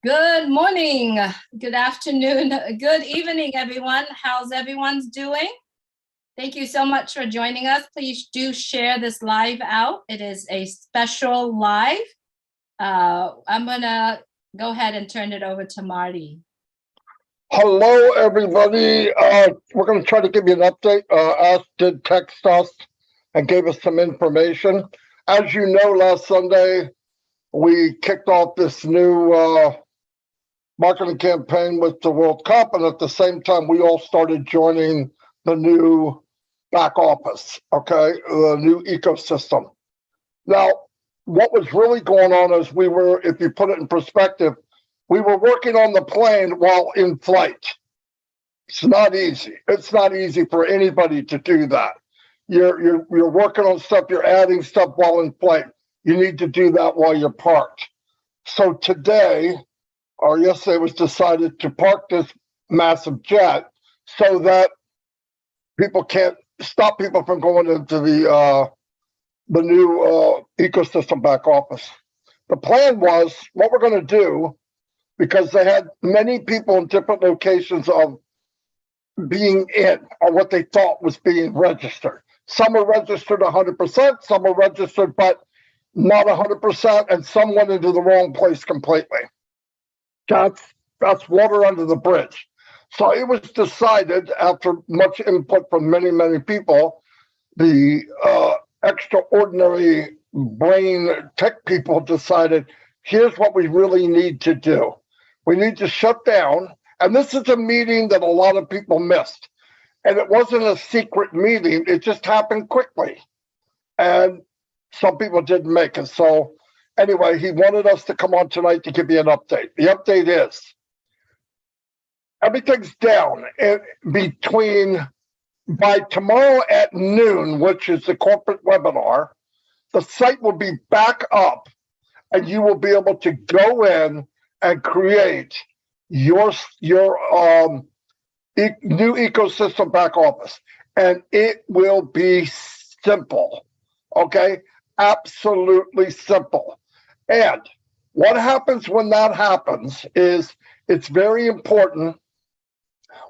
Good morning, good afternoon, good evening, everyone. How's everyone's doing? Thank you so much for joining us. Please do share this live out. It is a special live. I'm gonna go ahead and turn it over to Marty. Hello, everybody. We're going to try to give you an update. Ash did text us and gave us some information. As you know, last Sunday, we kicked off this new marketing campaign with the World Cup, and at the same time, we all started joining the new back office, okay, the new ecosystem. Now, what was really going on is we were, if you put it in perspective, we were working on the plane while in flight. It's not easy. It's not easy for anybody to do that. You're working on stuff, you're adding stuff while in flight. You need to do that while you're parked. So today, or yesterday, it was decided to park this massive jet so that people can't stop people from going into the new ecosystem back office. The plan was what we're going to do, because they had many people in different locations of being in, or what they thought was being registered. Some are registered 100%, some are registered but not 100%, and some went into the wrong place completely. That's water under the bridge. So it was decided, after much input from many, many people, the extraordinary brain tech people decided, here's what we really need to do. We need to shut down, and this is a meeting that a lot of people missed. And it wasn't a secret meeting, it just happened quickly. And some people didn't make it. So anyway, he wanted us to come on tonight to give you an update. The update is, everything's down by tomorrow at noon, which is the corporate webinar, the site will be back up and you will be able to go in and create your new ecosystem back office. And it will be simple, okay? Absolutely simple. And what happens when that happens is it's very important.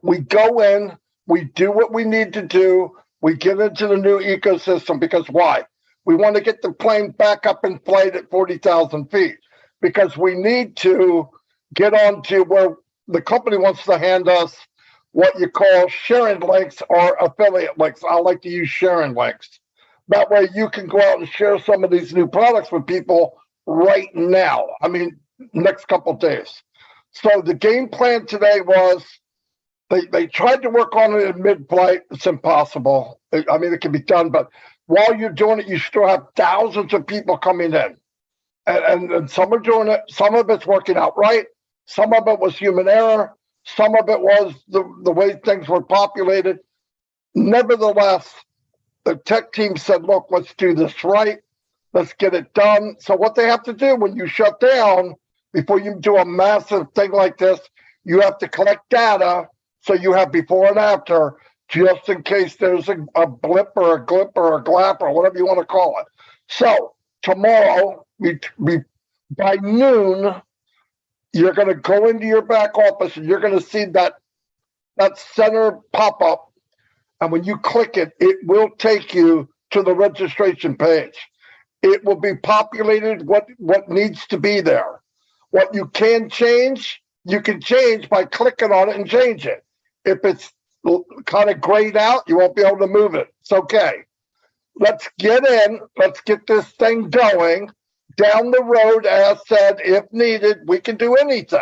We go in, we do what we need to do, we get into the new ecosystem, because why? We want to get the plane back up in flight at 40,000 feet. Because we need to get on to where the company wants to hand us what you call sharing links or affiliate links. I like to use sharing links. That way you can go out and share some of these new products with people right now. I mean, next couple of days. So the game plan today was they tried to work on it in mid-flight. It's impossible. I mean, it can be done, but while you're doing it, you still have thousands of people coming in. And some are doing it. Some of it's working out right. Some of it was human error. Some of it was the way things were populated. Nevertheless, the tech team said, look, let's do this right. Let's get it done. So what they have to do when you shut down, before you do a massive thing like this, you have to collect data. So you have before and after, just in case there's a blip or a glip or a glap or whatever you want to call it. So tomorrow, by noon, you're going to go into your back office and you're going to see that center pop up. And when you click it, it will take you to the registration page. It will be populated what needs to be there. What you can change, you can change by clicking on it and change it. If it's kind of grayed out, you won't be able to move it. It's okay. Let's get in. Let's get this thing going. Down the road, as said, if needed, we can do anything.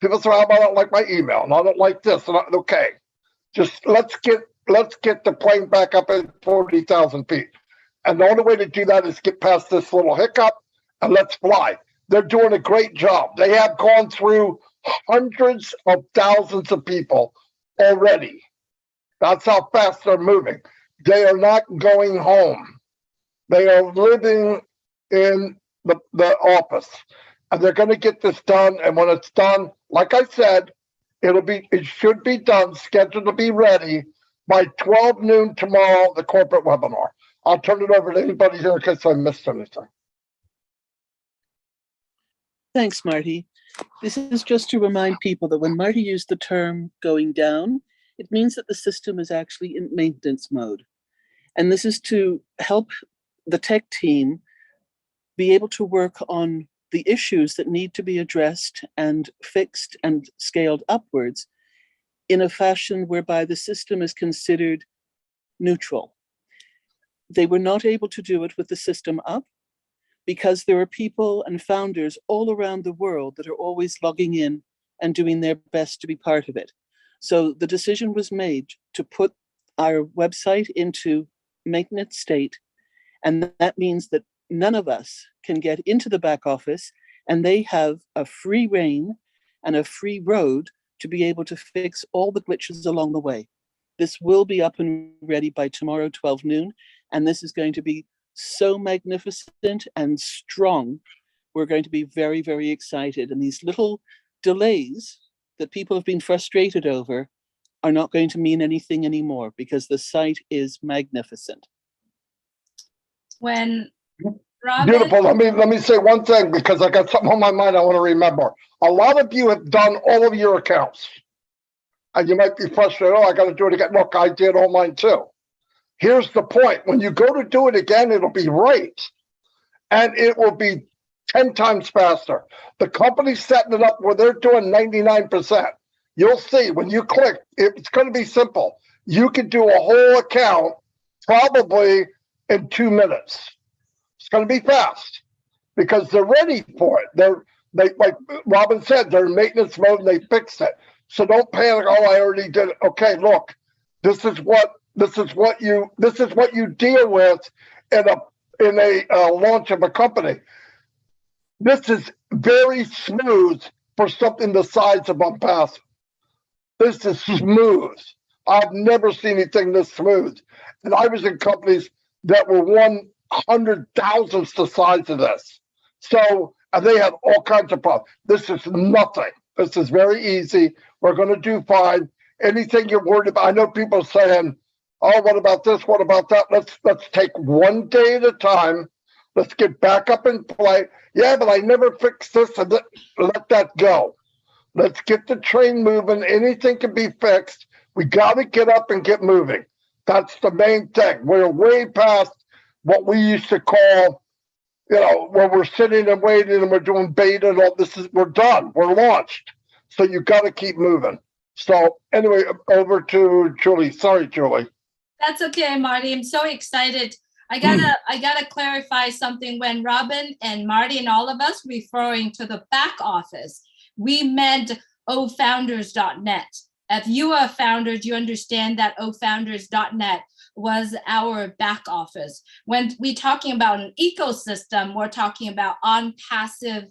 People say, I don't like my email, and I don't like this. And okay, just let's get the plane back up at 40,000 feet. And the only way to do that is get past this little hiccup and let's fly. They're doing a great job. They have gone through hundreds of thousands of people already. That's how fast they're moving. They are not going home. They are living in the office, and they're going to get this done. And when it's done, like I said, it should be done, scheduled to be ready by 12 noon tomorrow, the corporate webinar. I'll turn it over to anybody here in case I missed anything. Thanks, Marty. This is just to remind people that when Marty used the term going down, it means that the system is actually in maintenance mode. And this is to help the tech team be able to work on the issues that need to be addressed and fixed and scaled upwards in a fashion whereby the system is considered neutral. They were not able to do it with the system up because there are people and founders all around the world that are always logging in and doing their best to be part of it. So the decision was made to put our website into maintenance state, and that means that none of us can get into the back office, and they have a free rein and a free road to be able to fix all the glitches along the way. This will be up and ready by tomorrow, 12 noon, and this is going to be so magnificent and strong. We're going to be very, very excited. And these little delays that people have been frustrated over are not going to mean anything anymore because the site is magnificent. When Robin, Beautiful. Let me say one thing because I got something on my mind I want to remember. A lot of you have done all of your accounts. And you might be frustrated, oh, I got to do it again. Look, I did all mine too. Here's the point. When you go to do it again, it'll be right. And it will be 10 times faster. The company's setting it up where they're doing 99%. You'll see when you click, it's going to be simple. You can do a whole account probably in 2 minutes. It's going to be fast because they're ready for it. They like Robin said, they're in maintenance mode and they fixed it. So don't panic. Oh, I already did it. Okay, look, this is what you deal with in a launch of a company. This is very smooth for something the size of Unpassive. This is smooth. I've never seen anything this smooth. And I was in companies that were 100,000th the size of this. So, and they had all kinds of problems. This is nothing. This is very easy. We're going to do fine. Anything you're worried about, I know people are saying, oh, what about this? What about that? Let's take one day at a time. Let's get back up and play. Yeah, but I never fixed this. And let that go. Let's get the train moving. Anything can be fixed. We got to get up and get moving. That's the main thing. We're way past what we used to call, where we're sitting and waiting and we're doing beta and all this. We're done. We're launched. So you got to keep moving. So anyway, over to Julie. Sorry, Julie. That's okay, Marty. I'm so excited. I gotta clarify something. When Robin and Marty and all of us referring to the back office, we meant ofounders.net. If you are founders, you understand that ofounders.net was our back office. When we're talking about an ecosystem, we're talking about OnPassive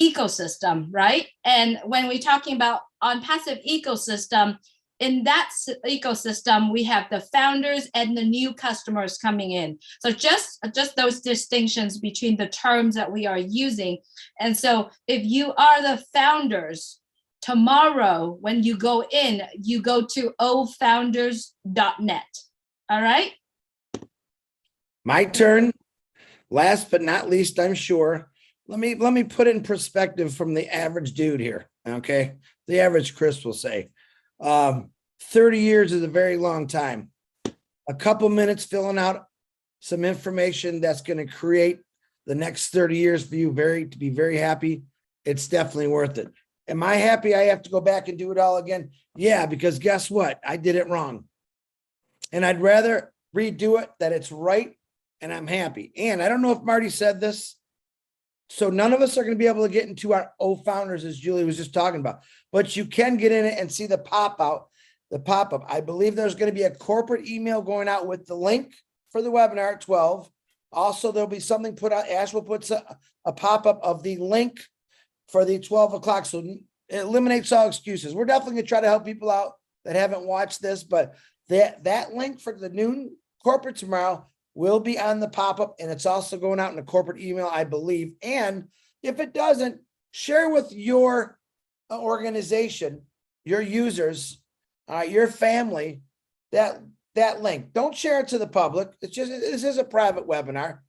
ecosystem, right? And when we're talking about OnPassive ecosystem, in that ecosystem, we have the founders and the new customers coming in. So just those distinctions between the terms that we are using. And so if you are the founders, tomorrow when you go in, you go to ofounders.net. All right? My turn. Last but not least, I'm sure. Let me put it in perspective from the average dude here. Okay. The average Chris will say. 30 years is a very long time. A couple minutes filling out some information that's going to create the next 30 years for you to be very happy. It's definitely worth it. Am I happy I have to go back and do it all again? Yeah, because guess what? I did it wrong. And I'd rather redo it that it's right and I'm happy. And I don't know if Marty said this. So none of us are going to be able to get into our Founders, as Julie was just talking about, but you can get in it and see the pop-up. I believe there's going to be a corporate email going out with the link for the webinar at 12. Also, there'll be something put out. Ash will put a pop-up of the link for the 12 o'clock. So it eliminates all excuses. We're definitely going to try to help people out that haven't watched this, but that link for the noon corporate tomorrow will be on the pop-up, and it's also going out in a corporate email, I believe. And if it doesn't, share with your organization, your users, your family, that link. Don't share it to the public. This is a private webinar.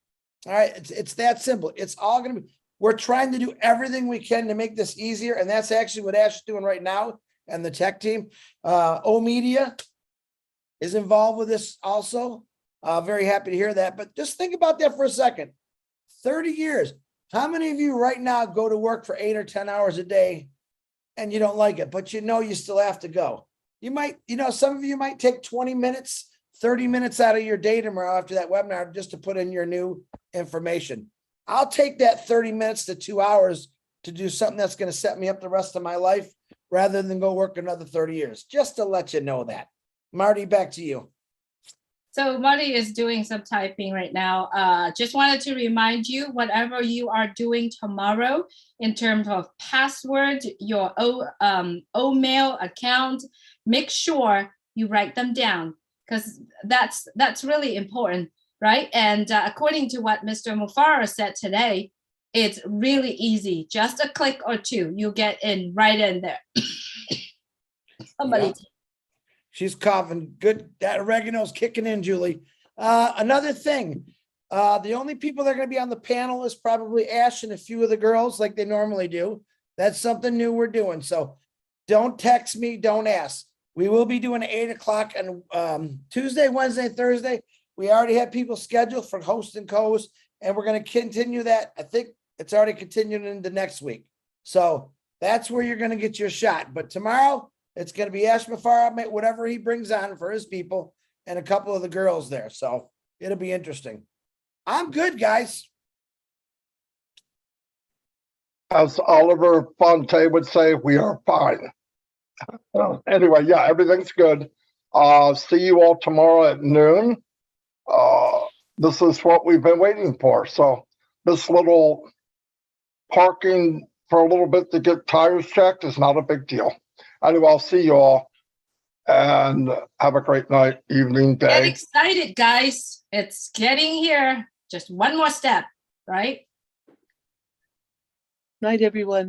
All right. It's that simple. It's all going to be, We're trying to do everything we can to make this easier. And that's actually what Ash is doing right now and the tech team. O Media is involved with this also. Very happy to hear that. But just think about that for a second. 30 years. How many of you right now go to work for 8 or 10 hours a day and you don't like it, but you know you still have to go? You might, some of you might take 20 minutes, 30 minutes out of your day tomorrow after that webinar just to put in your new information. I'll take that 30 minutes to 2 hours to do something that's going to set me up the rest of my life rather than go work another 30 years, just to let you know that. Marty, back to you. So Marty is doing some typing right now. Just wanted to remind you, whatever you are doing tomorrow in terms of password, your Omail account, make sure you write them down, because that's really important, right? And according to what Mr. Mufara said today, it's really easy. Just a click or two, you get in right in there. Somebody. Yeah. She's coughing. Good. That oregano's kicking in, Julie. Another thing, the only people that are going to be on the panel is probably Ash and a few of the girls like they normally do. That's something new we're doing. So don't text me. Don't ask. We will be doing 8 o'clock on Tuesday, Wednesday, Thursday. We already have people scheduled for host and co-host, and we're going to continue that. I think it's already continuing into next week. So that's where you're going to get your shot. But tomorrow, it's going to be Ash Mufara, whatever he brings on for his people, and a couple of the girls there. So it'll be interesting. I'm good, guys. As Oliver Fonte would say, we are fine. Anyway, yeah, everything's good. See you all tomorrow at noon. This is what we've been waiting for. So this little parking for a little bit to get tires checked is not a big deal. Anyway, I'll see you all and have a great night, evening, day. Get excited, guys. It's getting here. Just one more step, right? Night, everyone.